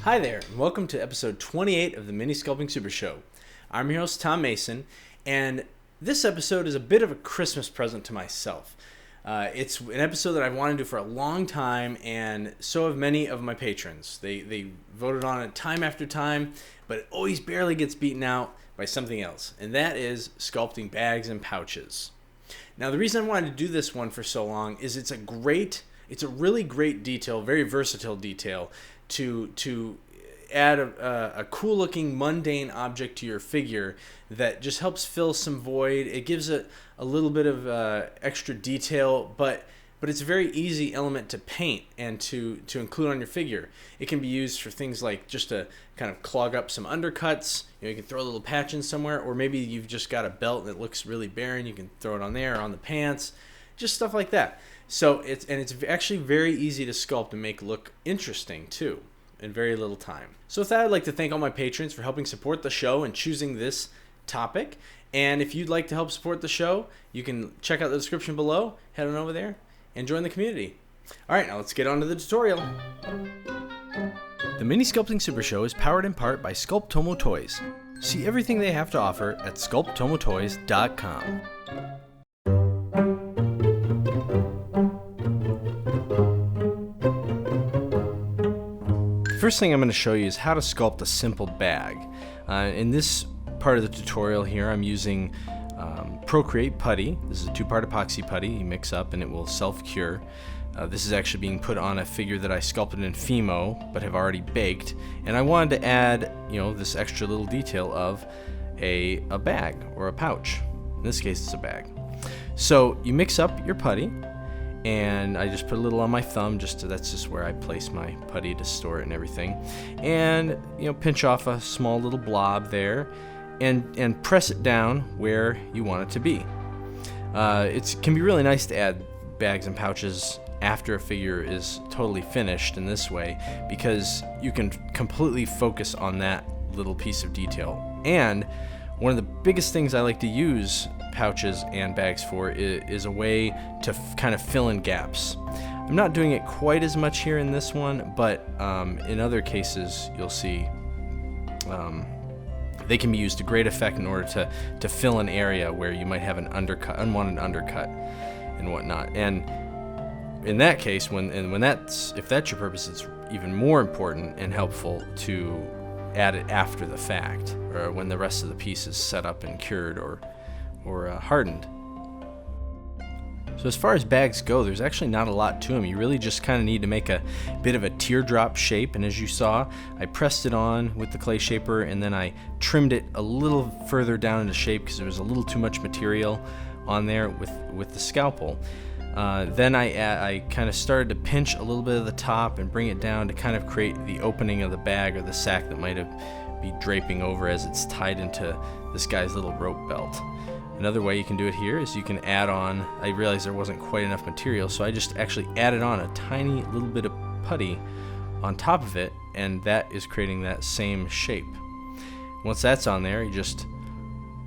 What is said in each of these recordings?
Hi there, and welcome to episode 28 of the Mini Sculpting Super Show. I'm your host, Tom Mason, and this episode is a bit of a Christmas present to myself. It's an episode that I've wanted to do for a long time, and so have many of my patrons. They voted on it time after time, but it always barely gets beaten out by something else, and that is sculpting bags and pouches. Now, the reason I wanted to do this one for so long is it's a really great detail, very versatile detail, to add a cool looking mundane object to your figure that just helps fill some void. It gives it a little bit of extra detail, but it's a very easy element to paint and to include on your figure. It can be used for things like just to kind of clog up some undercuts. You can throw a little patch in somewhere, or maybe you've just got a belt that looks really barren. You can throw it on there or on the pants, just stuff like that. So it's actually very easy to sculpt and make look interesting too, in very little time. So with that, I'd like to thank all my patrons for helping support the show and choosing this topic. And if you'd like to help support the show, you can check out the description below, head on over there, and join the community. All right, now let's get on to the tutorial. The Mini Sculpting Super Show is powered in part by Sculptomo Toys. See everything they have to offer at sculptomotoys.com. First thing I'm going to show you is how to sculpt a simple bag. In this part of the tutorial here, I'm using Procreate Putty. This is a two-part epoxy putty you mix up and it will self-cure. This is actually being put on a figure that I sculpted in FIMO but have already baked, and I wanted to add this extra little detail of a bag or a pouch. In this case it's a bag. So you mix up your putty, and I just put a little on my thumb, that's just where I place my putty to store it and everything, and pinch off a small little blob there and press it down where you want it to be. It can be really nice to add bags and pouches after a figure is totally finished in this way, because you can completely focus on that little piece of detail. And one of the biggest things I like to use pouches and bags for is a way to kind of fill in gaps. I'm not doing it quite as much here in this one, but in other cases you'll see they can be used to great effect in order to fill an area where you might have an unwanted undercut and whatnot. And in that case, if that's your purpose, it's even more important and helpful to add it after the fact, or when the rest of the piece is set up and cured or hardened. So as far as bags go, there's actually not a lot to them. You really just kind of need to make a bit of a teardrop shape, and as you saw, I pressed it on with the clay shaper and then I trimmed it a little further down into shape because there was a little too much material on there with the scalpel. Then I kind of started to pinch a little bit of the top and bring it down to kind of create the opening of the bag or the sack that might be draping over as it's tied into this guy's little rope belt. Another way you can do it here is you can add on, I realized there wasn't quite enough material, so I just actually added on a tiny little bit of putty on top of it, and that is creating that same shape. Once that's on there, you just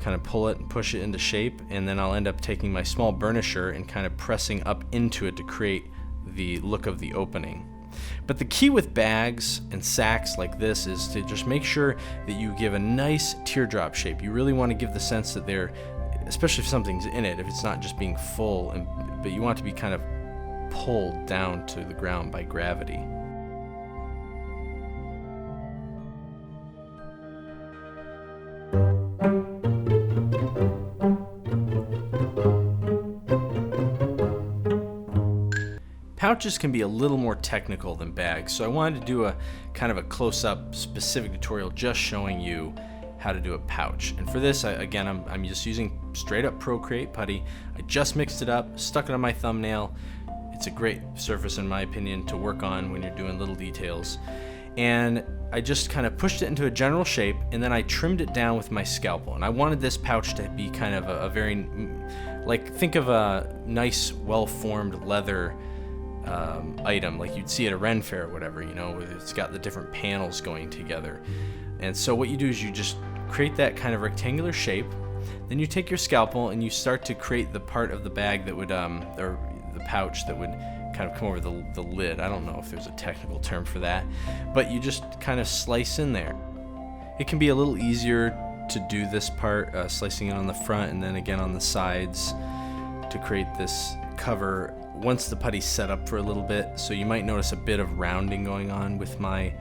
kind of pull it and push it into shape, and then I'll end up taking my small burnisher and kind of pressing up into it to create the look of the opening. But the key with bags and sacks like this is to just make sure that you give a nice teardrop shape. You really want to give the sense that they're, especially if something's in it, if it's not just being full, but you want it to be kind of pulled down to the ground by gravity. Pouches can be a little more technical than bags, so I wanted to do a kind of a close-up specific tutorial just showing you how to do a pouch. And for this, I'm just using straight up Procreate Putty. I just mixed it up, stuck it on my thumbnail. It's a great surface in my opinion to work on when you're doing little details. And I just kind of pushed it into a general shape, and then I trimmed it down with my scalpel. And I wanted this pouch to be kind of a very, think of a nice well-formed leather item like you'd see at a Ren Fair or whatever, where it's got the different panels going together. And so what you do is you just create that kind of rectangular shape, then you take your scalpel and you start to create the part of the bag that would, or the pouch that would kind of come over the lid. I don't know if there's a technical term for that, but you just kind of slice in there. It can be a little easier to do this part, slicing it on the front and then again on the sides to create this cover once the putty's set up for a little bit. So you might notice a bit of rounding going on with my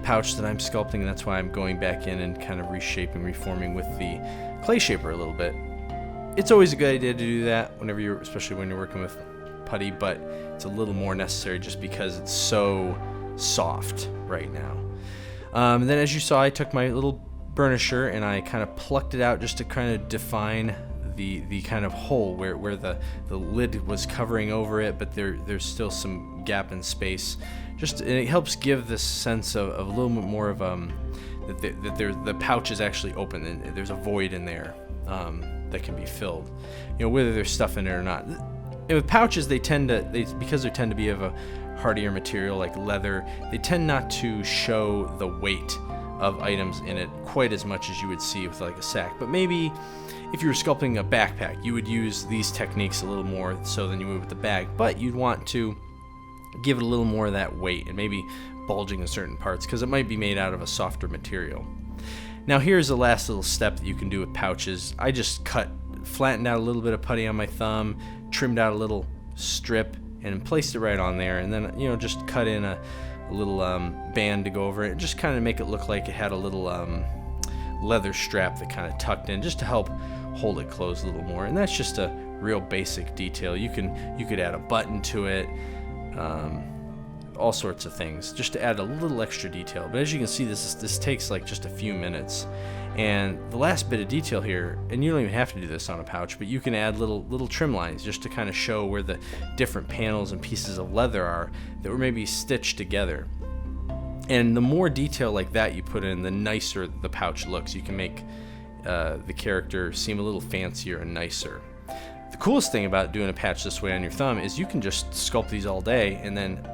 pouch that I'm sculpting, and that's why I'm going back in and kind of reshaping, reforming with the clay shaper a little bit. It's always a good idea to do that especially when you're working with putty, but it's a little more necessary just because it's so soft right now. And then as you saw, I took my little burnisher and I kind of plucked it out just to kind of define the kind of hole where the lid was covering over it, but there's still some gap in space. And it helps give this sense of a little bit more of that the pouch is actually open and there's a void in there that can be filled, whether there's stuff in it or not. And with pouches, because they tend to be of a hardier material like leather, they tend not to show the weight of items in it quite as much as you would see with like a sack. But maybe if you were sculpting a backpack, you would use these techniques a little more so than you would with the bag, but you'd want to give it a little more of that weight and maybe bulging in certain parts because it might be made out of a softer material. Now here's the last little step that you can do with pouches. I just flattened out a little bit of putty on my thumb, trimmed out a little strip and placed it right on there, and then just cut in a little band to go over it, just kind of make it look like it had a little leather strap that kind of tucked in just to help hold it closed a little more. And that's just a real basic detail. You could add a button to it, all sorts of things just to add a little extra detail. But as you can see, this takes like just a few minutes. And the last bit of detail here, and you don't even have to do this on a pouch, but you can add little trim lines just to kind of show where the different panels and pieces of leather are that were maybe stitched together. And the more detail like that you put in, the nicer the pouch looks. You can make the character seem a little fancier and nicer. The coolest thing about doing a patch this way on your thumb is you can just sculpt these all day and then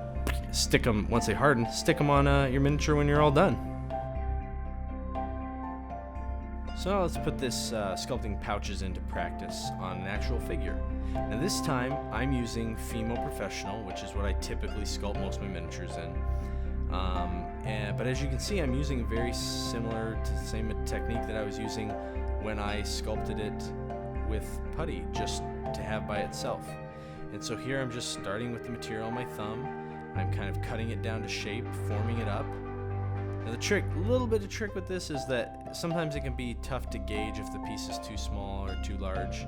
stick them, once they harden, stick them on your miniature when you're all done. So now let's put this sculpting pouches into practice on an actual figure. Now this time I'm using FIMO Professional, which is what I typically sculpt most of my miniatures in. But as you can see, I'm using very similar to the same technique that I was using when I sculpted it with putty, just to have by itself. And so here I'm just starting with the material on my thumb. I'm kind of cutting it down to shape, forming it up. Now a little bit of trick with this is that sometimes it can be tough to gauge if the piece is too small or too large.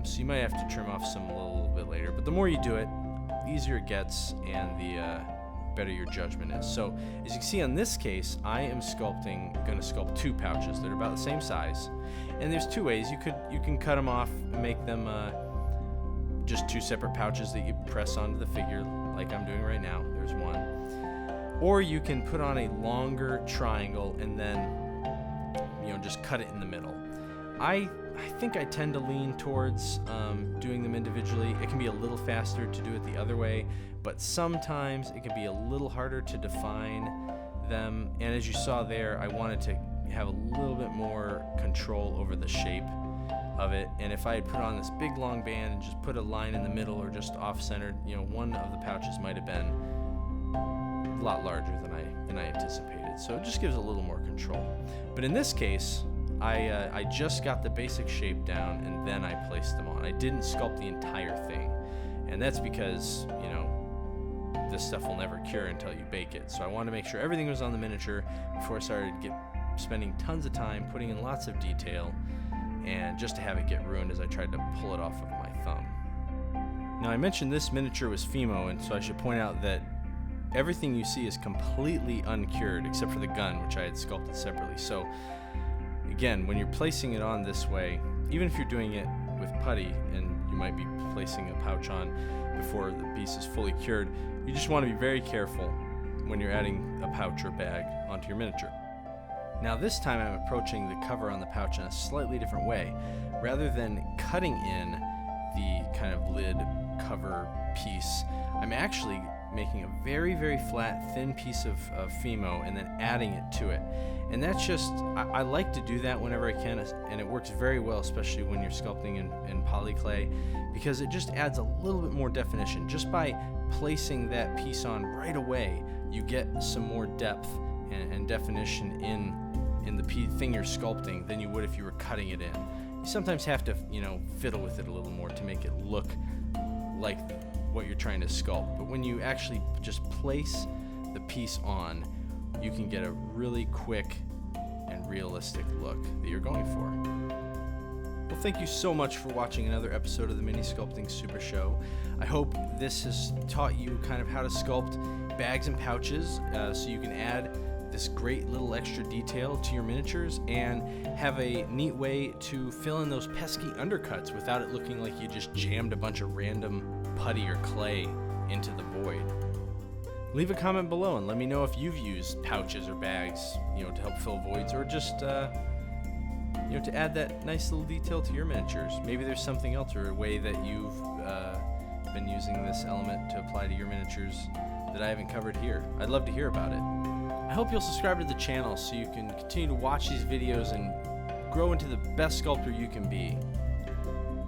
So you might have to trim off some a little bit later. But the more you do it, the easier it gets and the better your judgment is. So as you can see on this case, I am going to sculpt two pouches that are about the same size. And there's two ways. You can cut them off and make them just two separate pouches that you press onto the figure like I'm doing right now. There's one. Or you can put on a longer triangle and then just cut it in the middle. I think I tend to lean towards doing them individually. It can be a little faster to do it the other way, but sometimes it can be a little harder to define them. And as you saw there, I wanted to have a little bit more control over the shape of it. And if I had put on this big long band and just put a line in the middle or just off-centered, one of the pouches might have been a lot larger than I anticipated. So it just gives a little more control. But in this case, I just got the basic shape down and then I placed them on. I didn't sculpt the entire thing, and that's because this stuff will never cure until you bake it. So I wanted to make sure everything was on the miniature before I started spending tons of time putting in lots of detail, and just to have it get ruined as I tried to pull it off of my thumb. Now I mentioned this miniature was FIMO, and so I should point out that everything you see is completely uncured except for the gun, which I had sculpted separately. So again, when you're placing it on this way, even if you're doing it with putty and you might be placing a pouch on before the piece is fully cured, you just want to be very careful when you're adding a pouch or bag onto your miniature. Now this time I'm approaching the cover on the pouch in a slightly different way. Rather than cutting in the kind of lid cover piece, I'm actually making a very, very flat, thin piece of FIMO and then adding it to it. And that's just, I like to do that whenever I can, and it works very well, especially when you're sculpting in polyclay, because it just adds a little bit more definition. Just by placing that piece on right away, you get some more depth and definition in the thing you're sculpting than you would if you were cutting it in. You sometimes have to, fiddle with it a little more to make it look like what you're trying to sculpt. But when you actually just place the piece on, you can get a really quick and realistic look that you're going for. Well, thank you so much for watching another episode of the Mini Sculpting Super Show. I hope this has taught you kind of how to sculpt bags and pouches so you can add this great little extra detail to your miniatures and have a neat way to fill in those pesky undercuts without it looking like you just jammed a bunch of random putty or clay into the void. Leave a comment below and let me know if you've used pouches or bags, to help fill voids, or just to add that nice little detail to your miniatures. Maybe there's something else or a way that you've been using this element to apply to your miniatures that I haven't covered here. I'd love to hear about it. I hope you'll subscribe to the channel so you can continue to watch these videos and grow into the best sculptor you can be.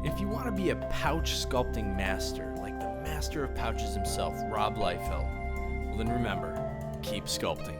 If you want to be a pouch sculpting master, like the master of pouches himself, Rob Liefeld, well then remember, keep sculpting.